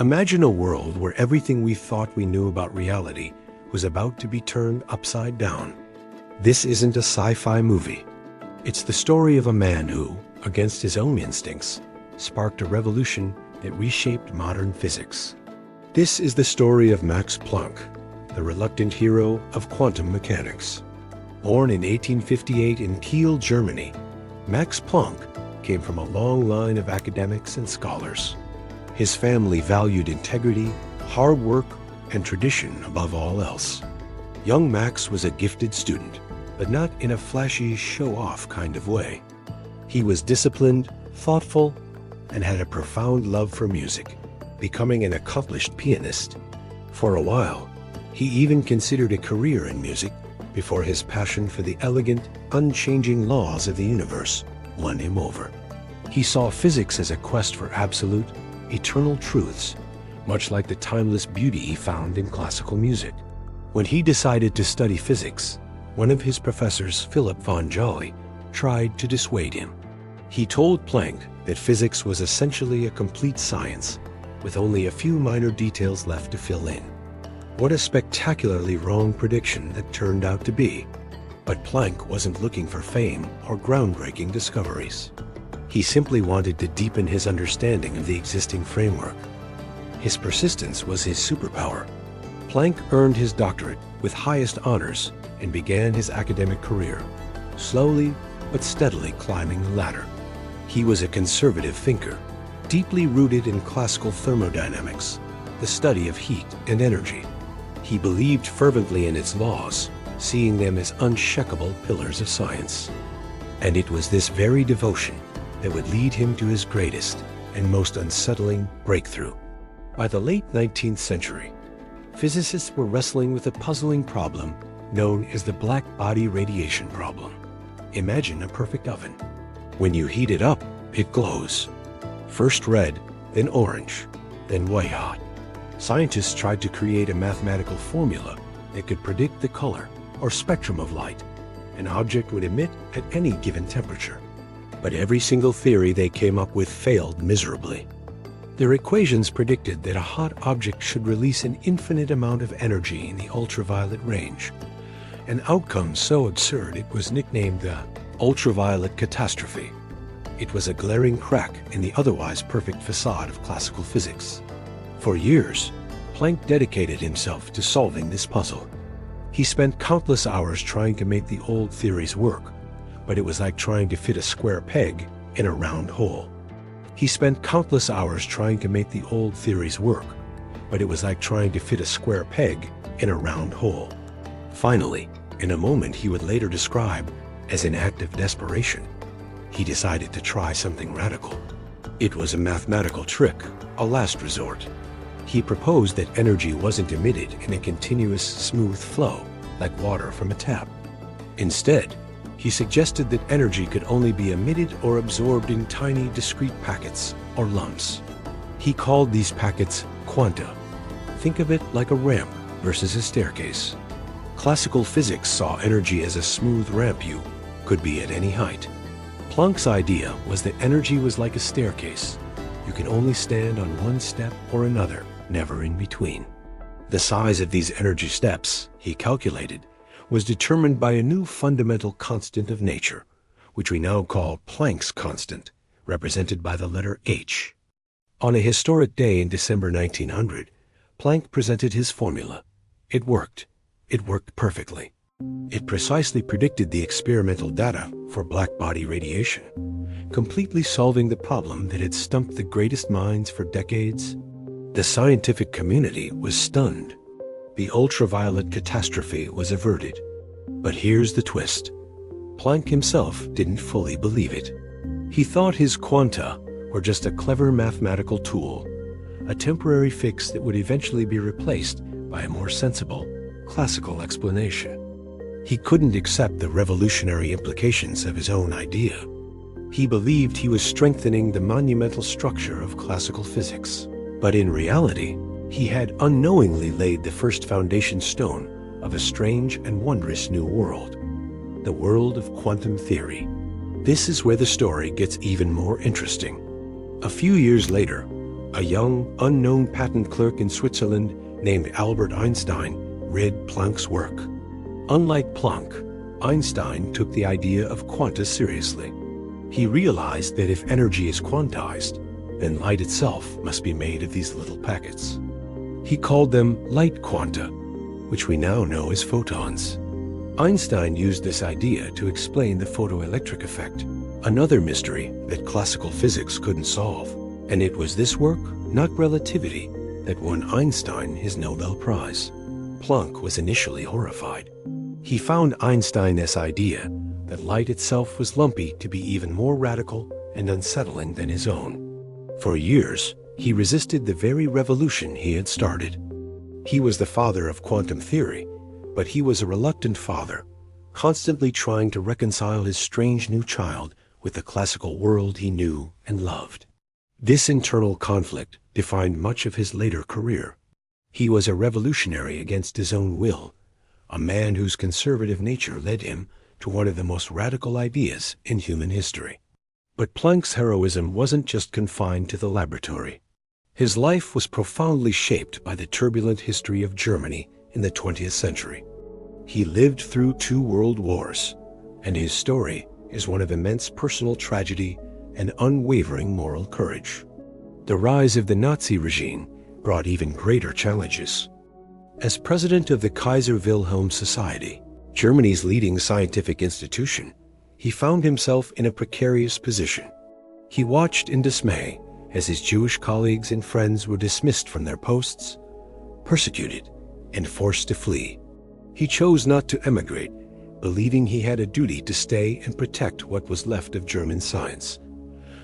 Imagine a world where everything we thought we knew about reality was about to be turned upside down. This isn't a sci-fi movie. It's the story of a man who, against his own instincts, sparked a revolution that reshaped modern physics. This is the story of Max Planck, the reluctant hero of quantum mechanics. Born in 1858 in Kiel, Germany, Max Planck came from a long line of academics and scholars. His family valued integrity, hard work, and tradition above all else. Young Max was a gifted student, but not in a flashy, show-off kind of way. He was disciplined, thoughtful, and had a profound love for music, becoming an accomplished pianist. For a while, he even considered a career in music before his passion for the elegant, unchanging laws of the universe won him over. He saw physics as a quest for absolute, eternal truths, much like the timeless beauty he found in classical music. When he decided to study physics, one of his professors, Philip von Jolly, tried to dissuade him. He told Planck that physics was essentially a complete science, with only a few minor details left to fill in. What a spectacularly wrong prediction that turned out to be. But Planck wasn't looking for fame or groundbreaking discoveries. He simply wanted to deepen his understanding of the existing framework. His persistence was his superpower. Planck earned his doctorate with highest honors and began his academic career, slowly but steadily climbing the ladder. He was a conservative thinker, deeply rooted in classical thermodynamics, the study of heat and energy. He believed fervently in its laws, seeing them as unshakable pillars of science. And it was this very devotion that would lead him to his greatest and most unsettling breakthrough. By the late 19th century, physicists were wrestling with a puzzling problem known as the black body radiation problem. Imagine a perfect oven. When you heat it up, it glows. First red, then orange, then white hot. Scientists tried to create a mathematical formula that could predict the color or spectrum of light an object would emit at any given temperature. But every single theory they came up with failed miserably. Their equations predicted that a hot object should release an infinite amount of energy in the ultraviolet range, an outcome so absurd it was nicknamed the ultraviolet catastrophe. It was a glaring crack in the otherwise perfect facade of classical physics. For years, Planck dedicated himself to solving this puzzle. He spent countless hours trying to make the old theories work, but it was like trying to fit a square peg in a round hole. He spent countless hours trying to make the old theories work, but it was like trying to fit a square peg in a round hole. Finally, in a moment he would later describe as an act of desperation, he decided to try something radical. It was a mathematical trick, a last resort. He proposed that energy wasn't emitted in a continuous, smooth flow, like water from a tap. Instead, he suggested that energy could only be emitted or absorbed in tiny, discrete packets, or lumps. He called these packets quanta. Think of it like a ramp versus a staircase. Classical physics saw energy as a smooth ramp you could be at any height. Planck's idea was that energy was like a staircase. You can only stand on one step or another, never in between. The size of these energy steps, he calculated, was determined by a new fundamental constant of nature, which we now call Planck's constant, represented by the letter H. On a historic day in December 1900, Planck presented his formula. It worked. It worked perfectly. It precisely predicted the experimental data for black body radiation, completely solving the problem that had stumped the greatest minds for decades. The scientific community was stunned. The ultraviolet catastrophe was averted. But here's the twist. Planck himself didn't fully believe it. He thought his quanta were just a clever mathematical tool, a temporary fix that would eventually be replaced by a more sensible, classical explanation. He couldn't accept the revolutionary implications of his own idea. He believed he was strengthening the monumental structure of classical physics. But in reality, he had unknowingly laid the first foundation stone of a strange and wondrous new world, the world of quantum theory. This is where the story gets even more interesting. A few years later, A young, unknown patent clerk in Switzerland named Albert Einstein read Planck's work. Unlike Planck, Einstein took the idea of quanta seriously. He realized that if energy is quantized, then light itself must be made of these little packets. He called them light quanta, which we now know as photons. Einstein used this idea to explain the photoelectric effect, another mystery that classical physics couldn't solve. And it was this work, not relativity, that won Einstein his Nobel Prize. Planck was initially horrified. He found Einstein's idea that light itself was lumpy to be even more radical and unsettling than his own. For years, he resisted the very revolution he had started. He was the father of quantum theory, but he was a reluctant father, constantly trying to reconcile his strange new child with the classical world he knew and loved. This internal conflict defined much of his later career. He was a revolutionary against his own will, a man whose conservative nature led him to one of the most radical ideas in human history. But Planck's heroism wasn't just confined to the laboratory. His life was profoundly shaped by the turbulent history of Germany in the 20th century. He lived through 2 world wars, and his story is one of immense personal tragedy and unwavering moral courage. The rise of the Nazi regime brought even greater challenges. As president of the Kaiser Wilhelm Society, Germany's leading scientific institution, he found himself in a precarious position. He watched in dismay as his Jewish colleagues and friends were dismissed from their posts, persecuted, and forced to flee. He chose not to emigrate, believing he had a duty to stay and protect what was left of German science,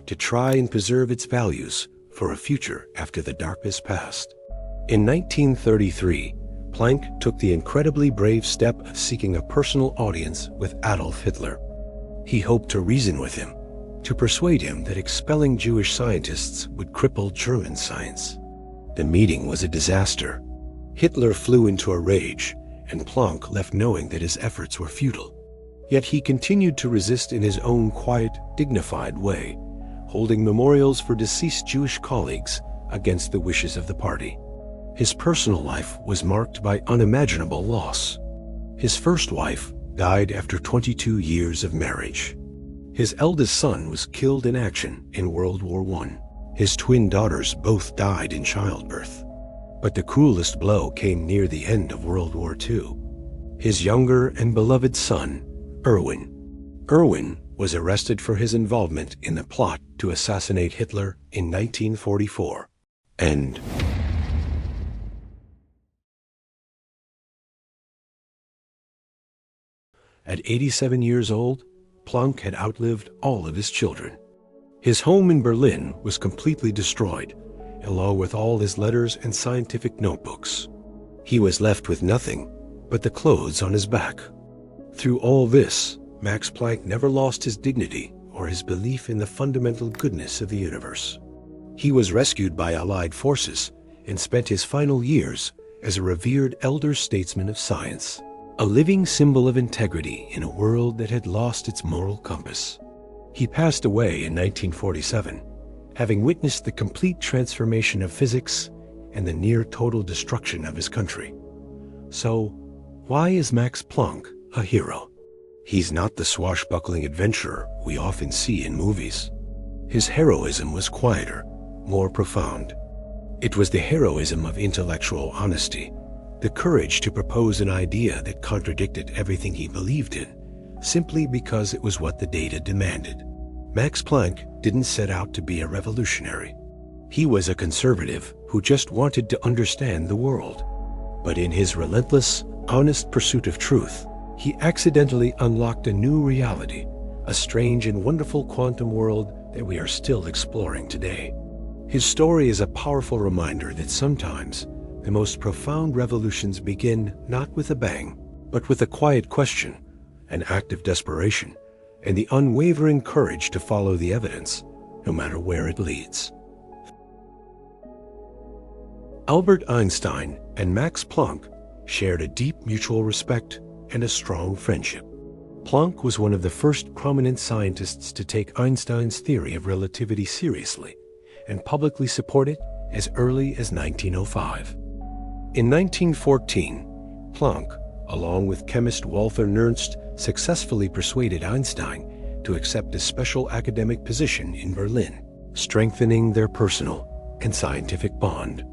to try and preserve its values for a future after the darkest past. In 1933, Planck took the incredibly brave step of seeking a personal audience with Adolf Hitler. He hoped to reason with him, to persuade him that expelling Jewish scientists would cripple German science. The meeting was a disaster. Hitler flew into a rage, and Planck left knowing that his efforts were futile. Yet he continued to resist in his own quiet, dignified way, holding memorials for deceased Jewish colleagues against the wishes of the party. His personal life was marked by unimaginable loss. His first wife died after 22 years of marriage. His eldest son was killed in action in World War I. His twin daughters both died in childbirth. But the cruelest blow came near the end of World War II. His younger and beloved son, Erwin. Erwin was arrested for his involvement in the plot to assassinate Hitler in 1944. And at 87 years old, Planck had outlived all of his children. His home in Berlin was completely destroyed, along with all his letters and scientific notebooks. He was left with nothing but the clothes on his back. Through all this, Max Planck never lost his dignity or his belief in the fundamental goodness of the universe. He was rescued by Allied forces and spent his final years as a revered elder statesman of science, a living symbol of integrity in a world that had lost its moral compass. He passed away in 1947, having witnessed the complete transformation of physics and the near total destruction of his country. So, why is Max Planck a hero? He's not the swashbuckling adventurer we often see in movies. His heroism was quieter, more profound. It was the heroism of intellectual honesty, the courage to propose an idea that contradicted everything he believed in, simply because it was what the data demanded. Max Planck didn't set out to be a revolutionary. He was a conservative who just wanted to understand the world. But in his relentless, honest pursuit of truth, he accidentally unlocked a new reality, a strange and wonderful quantum world that we are still exploring today. His story is a powerful reminder that sometimes the most profound revolutions begin not with a bang, but with a quiet question, an act of desperation, and the unwavering courage to follow the evidence, no matter where it leads. Albert Einstein and Max Planck shared a deep mutual respect and a strong friendship. Planck was one of the first prominent scientists to take Einstein's theory of relativity seriously and publicly support it as early as 1905. In 1914, Planck, along with chemist Walther Nernst, successfully persuaded Einstein to accept a special academic position in Berlin, strengthening their personal and scientific bond.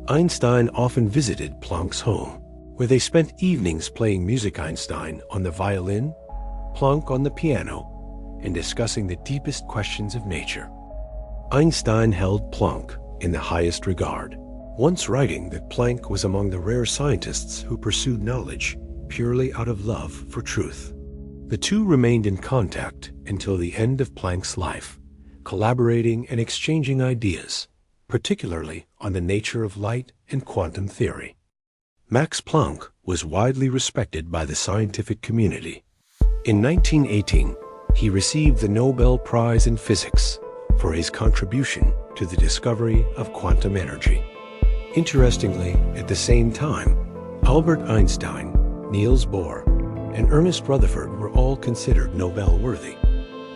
Einstein often visited Planck's home, where they spent evenings playing music, Einstein on the violin, Planck on the piano, and discussing the deepest questions of nature. Einstein held Planck in the highest regard, once writing that Planck was among the rare scientists who pursued knowledge purely out of love for truth. The two remained in contact until the end of Planck's life, collaborating and exchanging ideas, particularly on the nature of light and quantum theory. Max Planck was widely respected by the scientific community. In 1918, he received the Nobel Prize in Physics for his contribution to the discovery of quantum energy. Interestingly, at the same time, Albert Einstein, Niels Bohr, and Ernest Rutherford were all considered Nobel-worthy.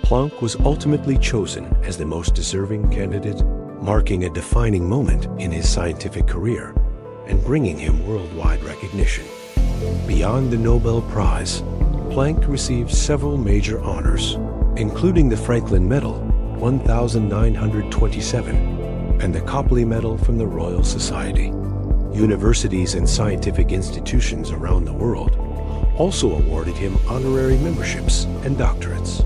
Planck was ultimately chosen as the most deserving candidate, marking a defining moment in his scientific career and bringing him worldwide recognition. Beyond the Nobel Prize, Planck received several major honors, including the Franklin Medal, 1927, and the Copley Medal from the Royal Society. Universities and scientific institutions around the world also awarded him honorary memberships and doctorates.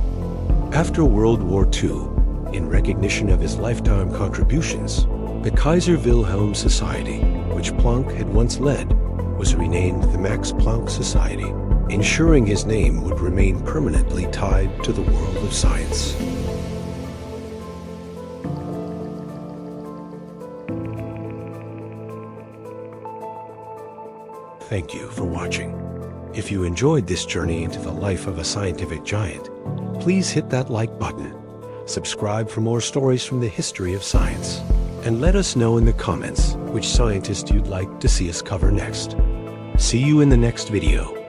After World War II, in recognition of his lifetime contributions, the Kaiser Wilhelm Society, which Planck had once led, was renamed the Max Planck Society, ensuring his name would remain permanently tied to the world of science. Thank you for watching. If you enjoyed this journey into the life of a scientific giant, please hit that like button, subscribe for more stories from the history of science, and let us know in the comments which scientist you'd like to see us cover next. See you in the next video.